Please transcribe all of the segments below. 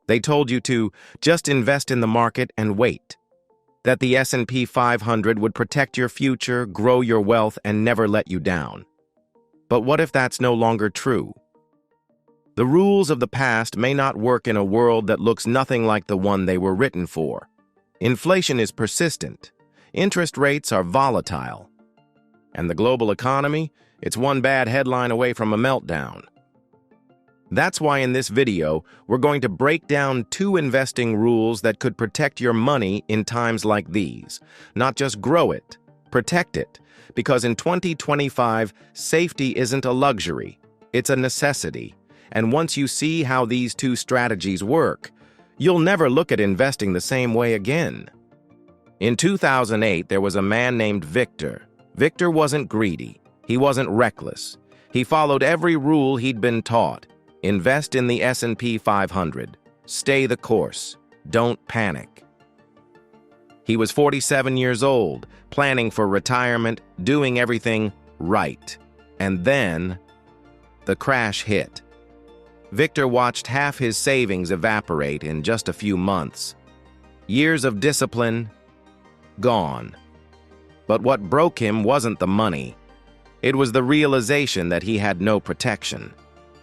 They told you to just invest in the market and wait. That the S&P 500 would protect your future, grow your wealth, and never let you down. But what if that's no longer true? The rules of the past may not work in a world that looks nothing like the one they were written for. Inflation is persistent. Interest rates are volatile. And the global economy, it's one bad headline away from a meltdown. That's why in this video, we're going to break down 2 investing rules that could protect your money in times like these. Not just grow it, protect it. Because in 2025, safety isn't a luxury, it's a necessity. And once you see how these 2 strategies work, you'll never look at investing the same way again. In 2008, there was a man named Victor. Victor wasn't greedy. He wasn't reckless. He followed every rule he'd been taught. Invest in the S&P 500. Stay the course. Don't panic. He was 47 years old, planning for retirement, doing everything right. And then, the crash hit. Victor watched half his savings evaporate in just a few months. Years of discipline, gone. But what broke him wasn't the money. It was the realization that he had no protection.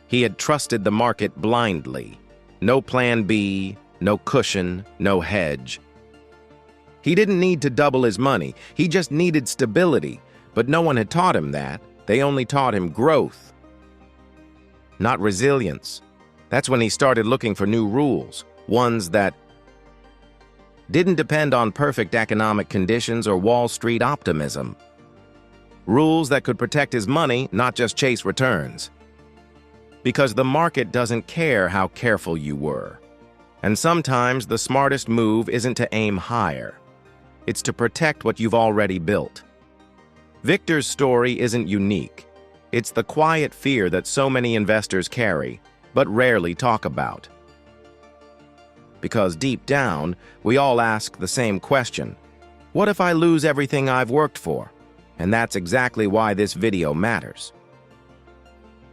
He had trusted the market blindly. No plan B, no cushion, no hedge. He didn't need to double his money. He just needed stability. But no one had taught him that. They only taught him growth, not resilience. That's when he started looking for new rules, ones that didn't depend on perfect economic conditions or Wall Street optimism. Rules that could protect his money, not just chase returns. Because the market doesn't care how careful you were. And sometimes the smartest move isn't to aim higher. It's to protect what you've already built. Victor's story isn't unique. It's the quiet fear that so many investors carry, but rarely talk about. Because deep down, we all ask the same question. What if I lose everything I've worked for? And that's exactly why this video matters.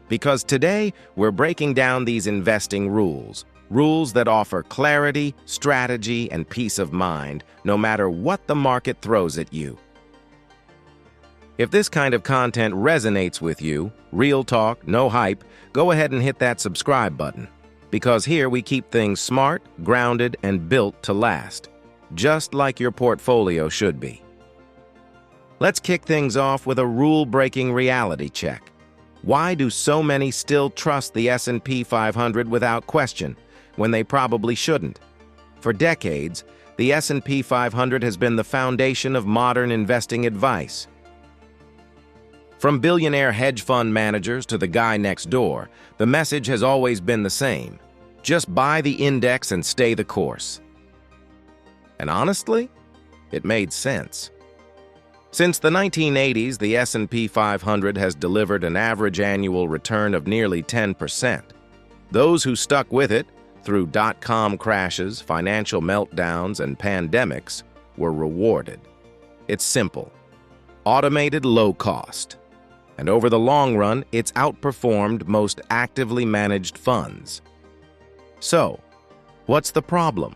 Because today, we're breaking down these investing rules. Rules that offer clarity, strategy, and peace of mind, no matter what the market throws at you. If this kind of content resonates with you, real talk, no hype, go ahead and hit that subscribe button. Because here we keep things smart, grounded, and built to last. Just like your portfolio should be. Let's kick things off with a rule-breaking reality check. Why do so many still trust the S&P 500 without question, when they probably shouldn't? For decades, the S&P 500 has been the foundation of modern investing advice. From billionaire hedge fund managers to the guy next door, the message has always been the same. Just buy the index and stay the course. And honestly, it made sense. Since the 1980s, the S&P 500 has delivered an average annual return of nearly 10%. Those who stuck with it, through dot-com crashes, financial meltdowns, and pandemics, were rewarded. It's simple. Automated, low cost. And over the long run, it's outperformed most actively managed funds. So, what's the problem?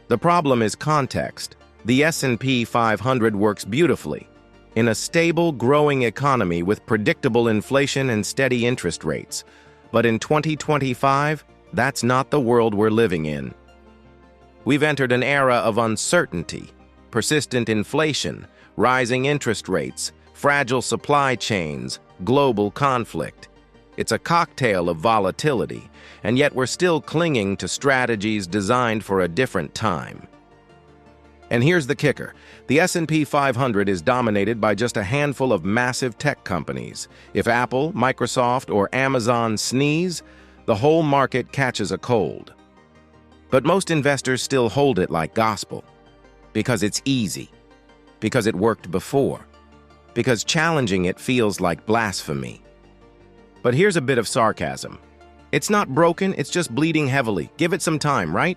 The problem is context. The S&P 500 works beautifully in a stable, growing economy with predictable inflation and steady interest rates. But in 2025, that's not the world we're living in. We've entered an era of uncertainty, persistent inflation, rising interest rates, fragile supply chains, global conflict. It's a cocktail of volatility, and yet we're still clinging to strategies designed for a different time. And here's the kicker. The S&P 500 is dominated by just a handful of massive tech companies. If Apple, Microsoft, or Amazon sneeze, the whole market catches a cold. But most investors still hold it like gospel. Because it's easy. Because it worked before. Because challenging it feels like blasphemy. But here's a bit of sarcasm. It's not broken, it's just bleeding heavily. Give it some time, right?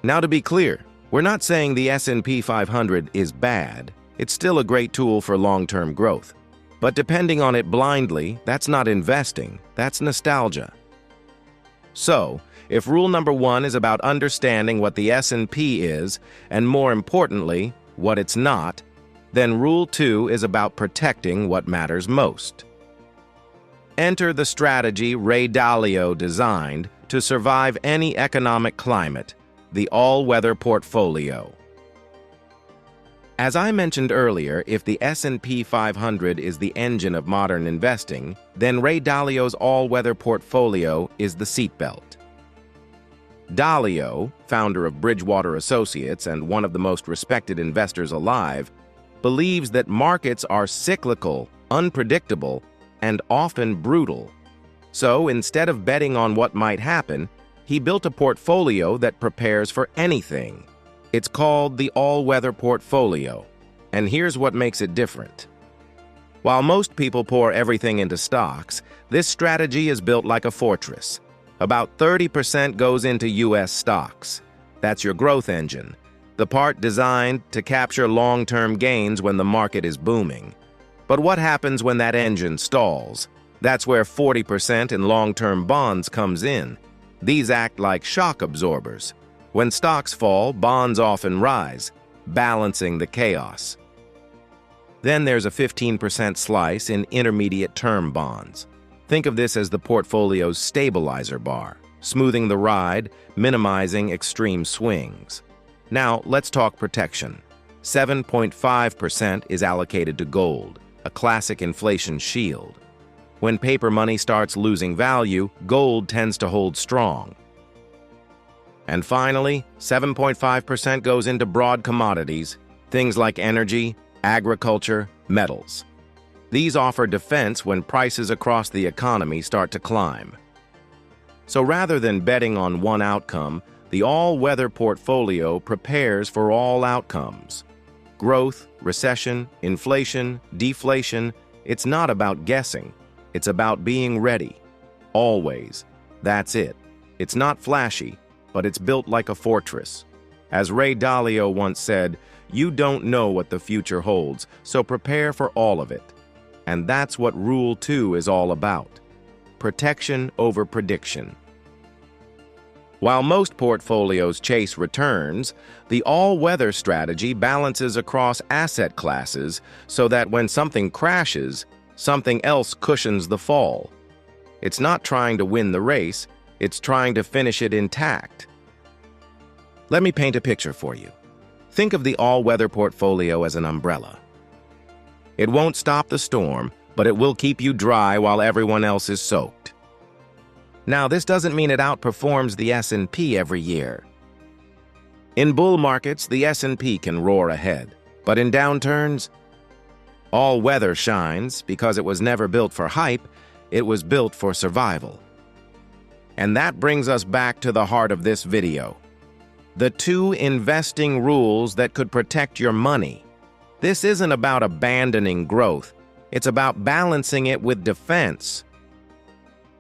Now to be clear, we're not saying the S&P 500 is bad. It's still a great tool for long-term growth. But depending on it blindly, that's not investing, that's nostalgia. So, if rule number 1 is about understanding what the S&P is, and more importantly, what it's not, then rule 2 is about protecting what matters most. Enter the strategy Ray Dalio designed to survive any economic climate, the all-weather portfolio. As I mentioned earlier, if the S&P 500 is the engine of modern investing, then Ray Dalio's all-weather portfolio is the seatbelt. Dalio, founder of Bridgewater Associates and one of the most respected investors alive, believes that markets are cyclical, unpredictable, and often brutal. So instead of betting on what might happen, he built a portfolio that prepares for anything. It's called the all-weather portfolio, and here's what makes it different. While most people pour everything into stocks, this strategy is built like a fortress. About 30% goes into U.S. stocks. That's your growth engine, the part designed to capture long-term gains when the market is booming. But what happens when that engine stalls? That's where 40% in long-term bonds comes in. These act like shock absorbers. When stocks fall, bonds often rise, balancing the chaos. Then there's a 15% slice in intermediate-term bonds. Think of this as the portfolio's stabilizer bar, smoothing the ride, minimizing extreme swings. Now, let's talk protection. 7.5% is allocated to gold, a classic inflation shield. When paper money starts losing value, gold tends to hold strong. And finally, 7.5% goes into broad commodities, things like energy, agriculture, metals. These offer defense when prices across the economy start to climb. So rather than betting on one outcome, the all-weather portfolio prepares for all outcomes. Growth, recession, inflation, deflation, it's not about guessing. It's about being ready. Always. That's it. It's not flashy, but it's built like a fortress. As Ray Dalio once said, "You don't know what the future holds, so prepare for all of it." And that's what Rule 2 is all about. Protection over prediction. While most portfolios chase returns, the all-weather strategy balances across asset classes so that when something crashes, something else cushions the fall. It's not trying to win the race, it's trying to finish it intact. Let me paint a picture for you. Think of the all-weather portfolio as an umbrella. It won't stop the storm, but it will keep you dry while everyone else is soaked. Now, this doesn't mean it outperforms the S&P every year. In bull markets, the S&P can roar ahead, but in downturns, all weather shines because it was never built for hype, it was built for survival. And that brings us back to the heart of this video. The 2 investing rules that could protect your money. This isn't about abandoning growth, it's about balancing it with defense.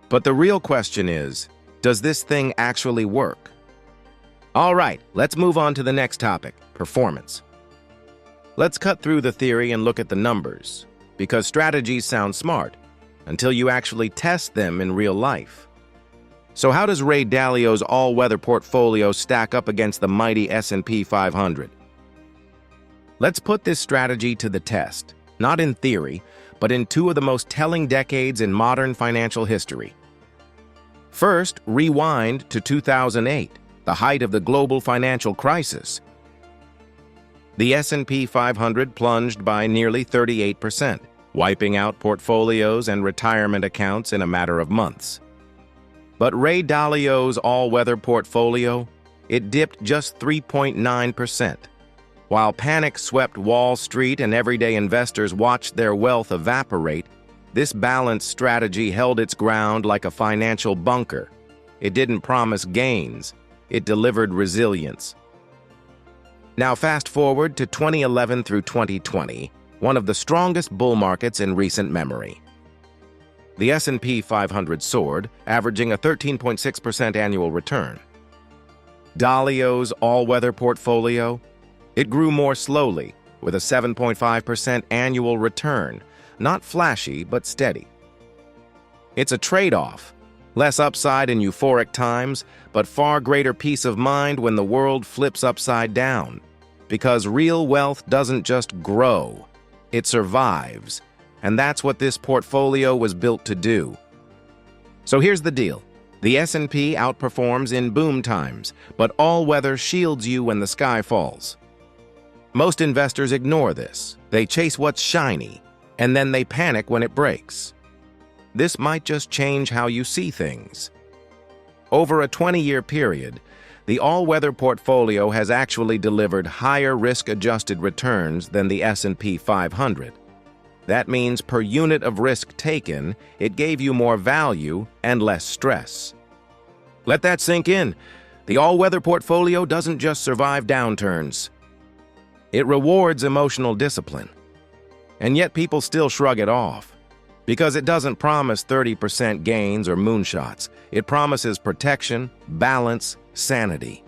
But the real question is, does this thing actually work? All right, let's move on to the next topic, performance. Let's cut through the theory and look at the numbers, because strategies sound smart until you actually test them in real life. So how does Ray Dalio's all-weather portfolio stack up against the mighty S&P 500? Let's put this strategy to the test, not in theory, but in 2 of the most telling decades in modern financial history. First, rewind to 2008, the height of the global financial crisis. The S&P 500 plunged by nearly 38%, wiping out portfolios and retirement accounts in a matter of months. But Ray Dalio's all-weather portfolio, it dipped just 3.9%. While panic swept Wall Street and everyday investors watched their wealth evaporate, this balanced strategy held its ground like a financial bunker. It didn't promise gains, it delivered resilience. Now fast forward to 2011 through 2020, one of the strongest bull markets in recent memory. The S&P 500 soared, averaging a 13.6% annual return. Dalio's all-weather portfolio, it grew more slowly, with a 7.5% annual return, not flashy but steady. It's a trade-off. Less upside in euphoric times, but far greater peace of mind when the world flips upside down. Because real wealth doesn't just grow, it survives. And that's what this portfolio was built to do. So here's the deal. The S&P outperforms in boom times, but all-weather shields you when the sky falls. Most investors ignore this. They chase what's shiny, and then they panic when it breaks. This might just change how you see things. Over a 20-year period, the all-weather portfolio has actually delivered higher risk-adjusted returns than the S&P 500. That means per unit of risk taken, it gave you more value and less stress. Let that sink in. The all-weather portfolio doesn't just survive downturns. It rewards emotional discipline. And yet people still shrug it off. Because it doesn't promise 30% gains or moonshots. It promises protection, balance, sanity.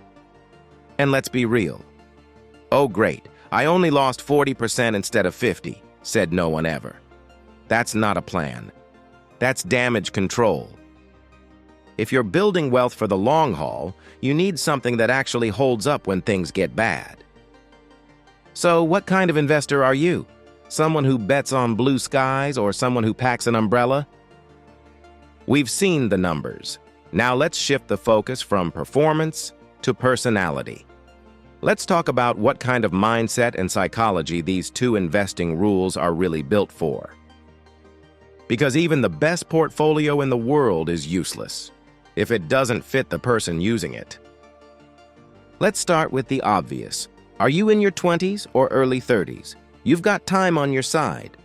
And let's be real. Oh great, I only lost 40% instead of 50, said no one ever. That's not a plan. That's damage control. If you're building wealth for the long haul, you need something that actually holds up when things get bad. So what kind of investor are you? Someone who bets on blue skies or someone who packs an umbrella? We've seen the numbers. Now let's shift the focus from performance to personality. Let's talk about what kind of mindset and psychology these two investing rules are really built for. Because even the best portfolio in the world is useless if it doesn't fit the person using it. Let's start with the obvious. Are you in your 20s or early 30s? You've got time on your side.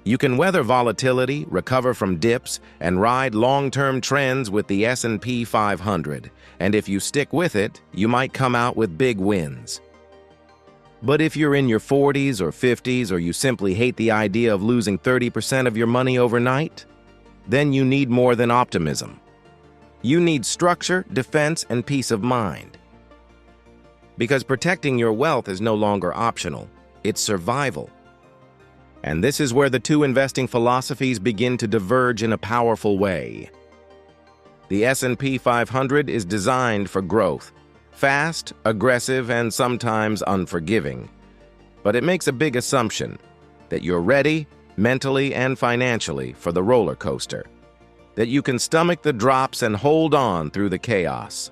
You can weather volatility, recover from dips, and ride long-term trends with the S&P 500. And if you stick with it, you might come out with big wins. But if you're in your 40s or 50s, or you simply hate the idea of losing 30% of your money overnight, then you need more than optimism. You need structure, defense, and peace of mind. Because protecting your wealth is no longer optional. It's survival. And this is where the two investing philosophies begin to diverge in a powerful way. The S&P 500 is designed for growth, fast, aggressive, and sometimes unforgiving. But it makes a big assumption that you're ready, mentally and financially, for the roller coaster, that you can stomach the drops and hold on through the chaos.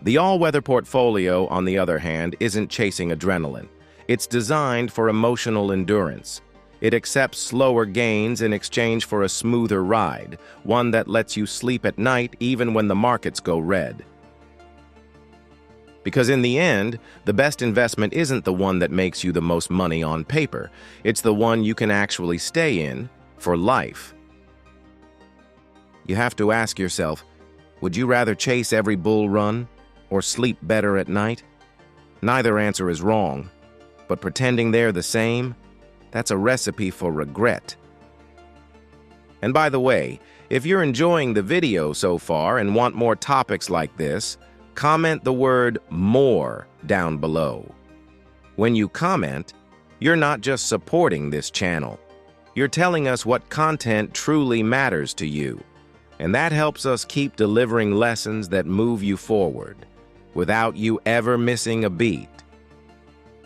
The all-weather portfolio, on the other hand, isn't chasing adrenaline. It's designed for emotional endurance. It accepts slower gains in exchange for a smoother ride, one that lets you sleep at night even when the markets go red. Because in the end, the best investment isn't the one that makes you the most money on paper. It's the one you can actually stay in for life. You have to ask yourself, would you rather chase every bull run or sleep better at night? Neither answer is wrong. But pretending they're the same, that's a recipe for regret. And by the way, if you're enjoying the video so far and want more topics like this, comment the word "more" down below. When you comment, you're not just supporting this channel. You're telling us what content truly matters to you. And that helps us keep delivering lessons that move you forward, without you ever missing a beat.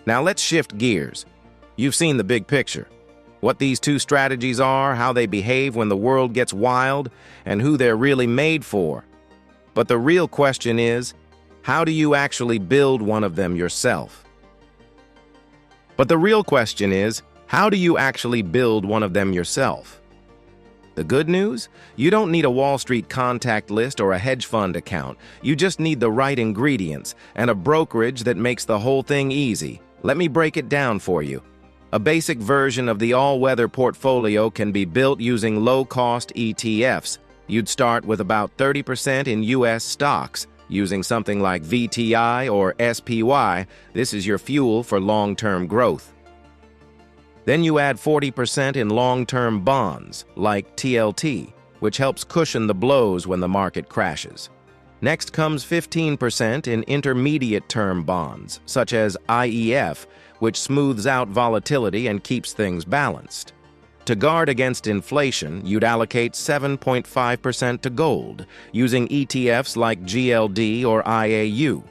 Now let's shift gears. You've seen the big picture. What these two strategies are, how they behave when the world gets wild, and who they're really made for. But the real question is, how do you actually build one of them yourself? The good news? You don't need a Wall Street contact list or a hedge fund account. You just need the right ingredients and a brokerage that makes the whole thing easy. Let me break it down for you. A basic version of the all-weather portfolio can be built using low-cost ETFs. You'd start with about 30% in U.S. stocks, using something like VTI or SPY. This is your fuel for long-term growth. Then you add 40% in long-term bonds, like TLT, which helps cushion the blows when the market crashes. Next comes 15% in intermediate-term bonds, such as IEF, which smooths out volatility and keeps things balanced. To guard against inflation, you'd allocate 7.5% to gold, using ETFs like GLD or IAU.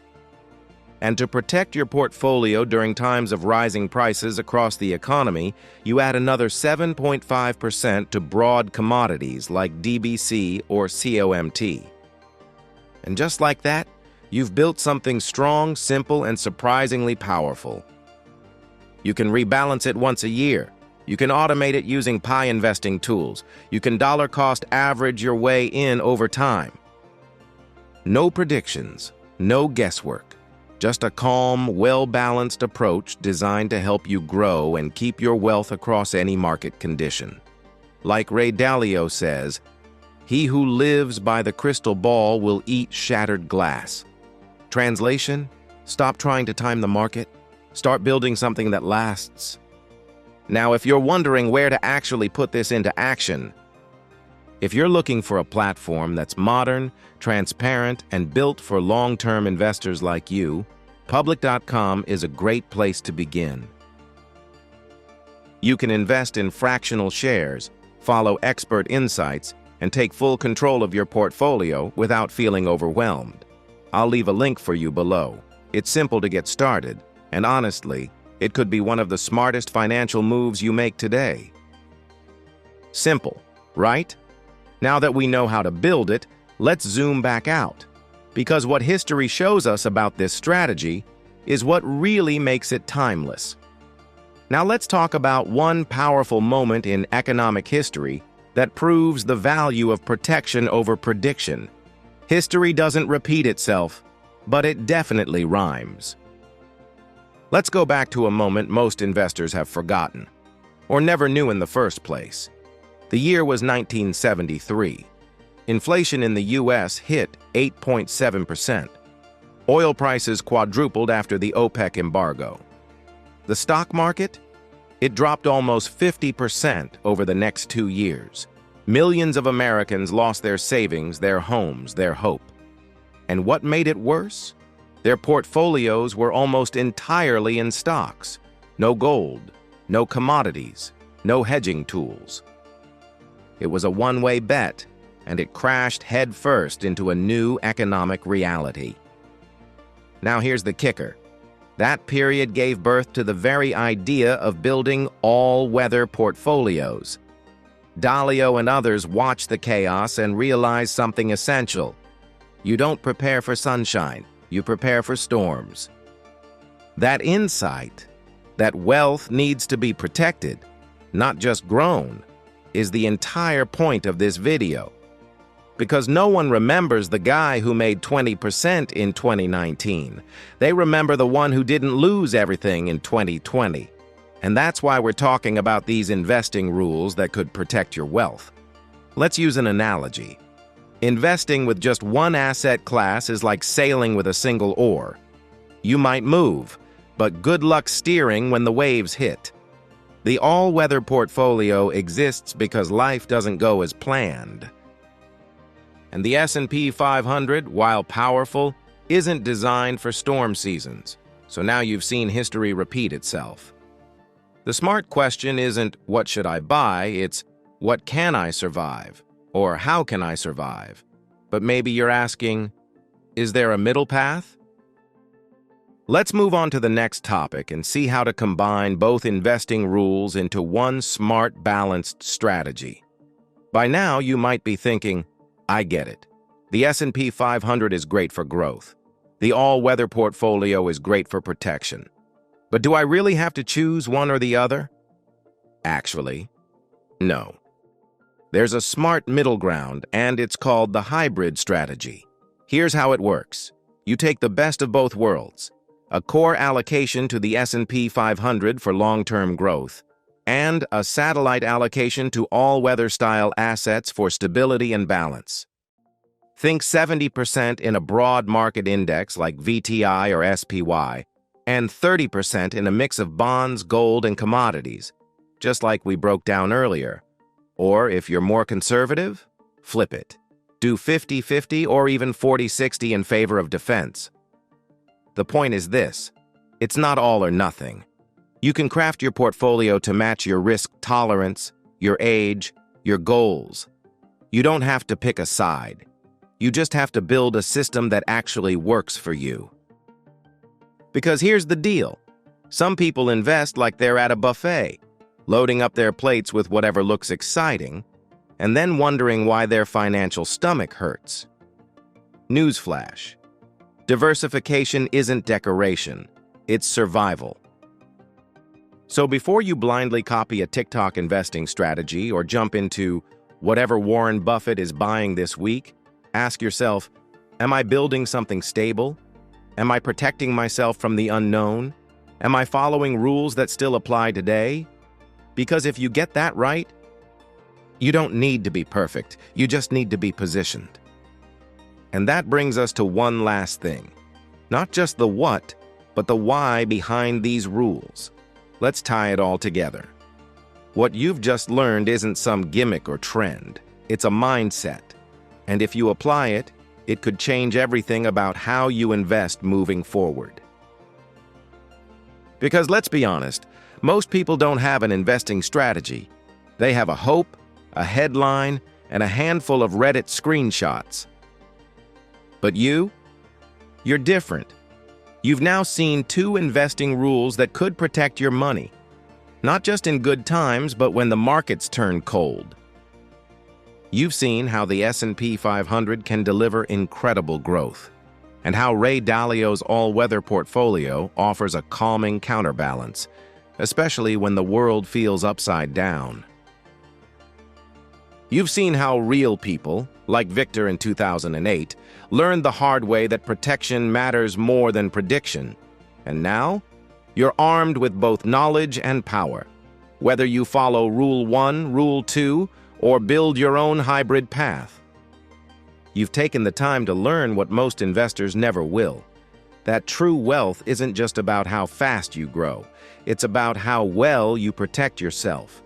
And to protect your portfolio during times of rising prices across the economy, you add another 7.5% to broad commodities like DBC or COMT. And just like that, you've built something strong, simple, and surprisingly powerful. You can rebalance it once a year. You can automate it using PI investing tools. You can dollar-cost average your way in over time. No predictions, no guesswork. Just a calm, well-balanced approach designed to help you grow and keep your wealth across any market condition. Like Ray Dalio says, "He who lives by the crystal ball will eat shattered glass." Translation: stop trying to time the market. Start building something that lasts. Now, if you're wondering where to actually put this into action, if you're looking for a platform that's modern, transparent, and built for long-term investors like you, Public.com is a great place to begin. You can invest in fractional shares, follow expert insights, and take full control of your portfolio without feeling overwhelmed. I'll leave a link for you below. It's simple to get started, and honestly, it could be one of the smartest financial moves you make today. Simple, right? Now that we know how to build it, let's zoom back out. Because what history shows us about this strategy is what really makes it timeless. Now let's talk about one powerful moment in economic history that proves the value of protection over prediction. History doesn't repeat itself, but it definitely rhymes. Let's go back to a moment most investors have forgotten, or never knew in the first place. The year was 1973. Inflation in the U.S. hit 8.7%. Oil prices quadrupled after the OPEC embargo. The stock market? It dropped almost 50% over the next 2 years. Millions of Americans lost their savings, their homes, their hope. And what made it worse? Their portfolios were almost entirely in stocks. No gold, no commodities, no hedging tools. It was a one-way bet, and it crashed headfirst into a new economic reality. Now here's the kicker. That period gave birth to the very idea of building all-weather portfolios. Dalio and others watched the chaos and realized something essential. You don't prepare for sunshine, you prepare for storms. That insight, that wealth needs to be protected, not just grown, is the entire point of this video. Because no one remembers the guy who made 20% in 2019. They remember the one who didn't lose everything in 2020. And that's why we're talking about these investing rules that could protect your wealth. Let's use an analogy. Investing with just one asset class is like sailing with a single oar. You might move, but good luck steering when the waves hit. The all-weather portfolio exists because life doesn't go as planned. And the S&P 500, while powerful, isn't designed for storm seasons. So now you've seen history repeat itself. The smart question isn't, what should I buy? It's, what can I survive? Or how can I survive? But maybe you're asking, is there a middle path? Let's move on to the next topic and see how to combine both investing rules into one smart, balanced strategy. By now, you might be thinking, I get it. The S&P 500 is great for growth. The all-weather portfolio is great for protection. But do I really have to choose one or the other? Actually, no. There's a smart middle ground, and it's called the hybrid strategy. Here's how it works. You take the best of both worlds, a core allocation to the S&P 500 for long-term growth, and a satellite allocation to all-weather style assets for stability and balance. Think 70% in a broad market index like VTI or SPY, and 30% in a mix of bonds, gold, and commodities, just like we broke down earlier. Or if you're more conservative, flip it. Do 50-50 or even 40-60 in favor of defense. The point is this: it's not all or nothing. You can craft your portfolio to match your risk tolerance, your age, your goals. You don't have to pick a side. You just have to build a system that actually works for you. Because here's the deal. Some people invest like they're at a buffet, loading up their plates with whatever looks exciting, and then wondering why their financial stomach hurts. Newsflash: diversification isn't decoration, it's survival. So before you blindly copy a TikTok investing strategy or jump into whatever Warren Buffett is buying this week, ask yourself, am I building something stable? Am I protecting myself from the unknown? Am I following rules that still apply today? Because if you get that right, you don't need to be perfect, you just need to be positioned. And that brings us to one last thing. Not just the what, but the why behind these rules. Let's tie it all together. What you've just learned isn't some gimmick or trend. It's a mindset. And if you apply it, it could change everything about how you invest moving forward. Because let's be honest, most people don't have an investing strategy. They have a hope, a headline, and a handful of Reddit screenshots. But you're different. You've now seen 2 investing rules that could protect your money, not just in good times, but when the markets turn cold. You've seen how the S&P 500 can deliver incredible growth, and how Ray Dalio's all-weather portfolio offers a calming counterbalance, especially when the world feels upside down. You've seen how real people, like Victor in 2008, learned the hard way that protection matters more than prediction. And now, you're armed with both knowledge and power. Whether you follow Rule 1, Rule 2, or build your own hybrid path. You've taken the time to learn what most investors never will. That true wealth isn't just about how fast you grow. It's about how well you protect yourself.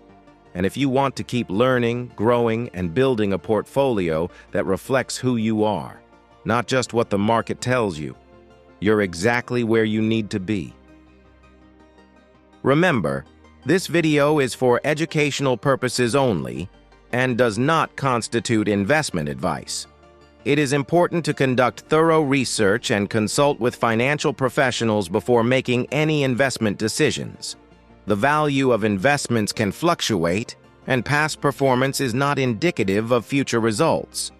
And if you want to keep learning, growing, and building a portfolio that reflects who you are, not just what the market tells you, you're exactly where you need to be. Remember, this video is for educational purposes only and does not constitute investment advice. It is important to conduct thorough research and consult with financial professionals before making any investment decisions. The value of investments can fluctuate, and past performance is not indicative of future results.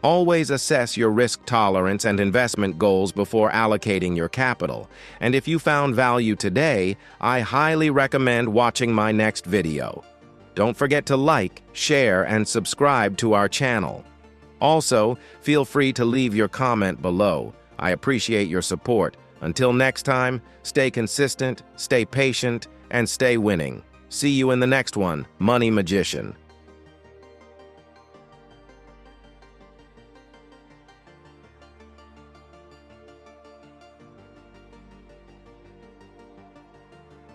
Always assess your risk tolerance and investment goals before allocating your capital. And if you found value today, I highly recommend watching my next video. Don't forget to like, share, and subscribe to our channel. Also, feel free to leave your comment below. I appreciate your support. Until next time, stay consistent, stay patient, and stay winning. See you in the next one, Money Magician.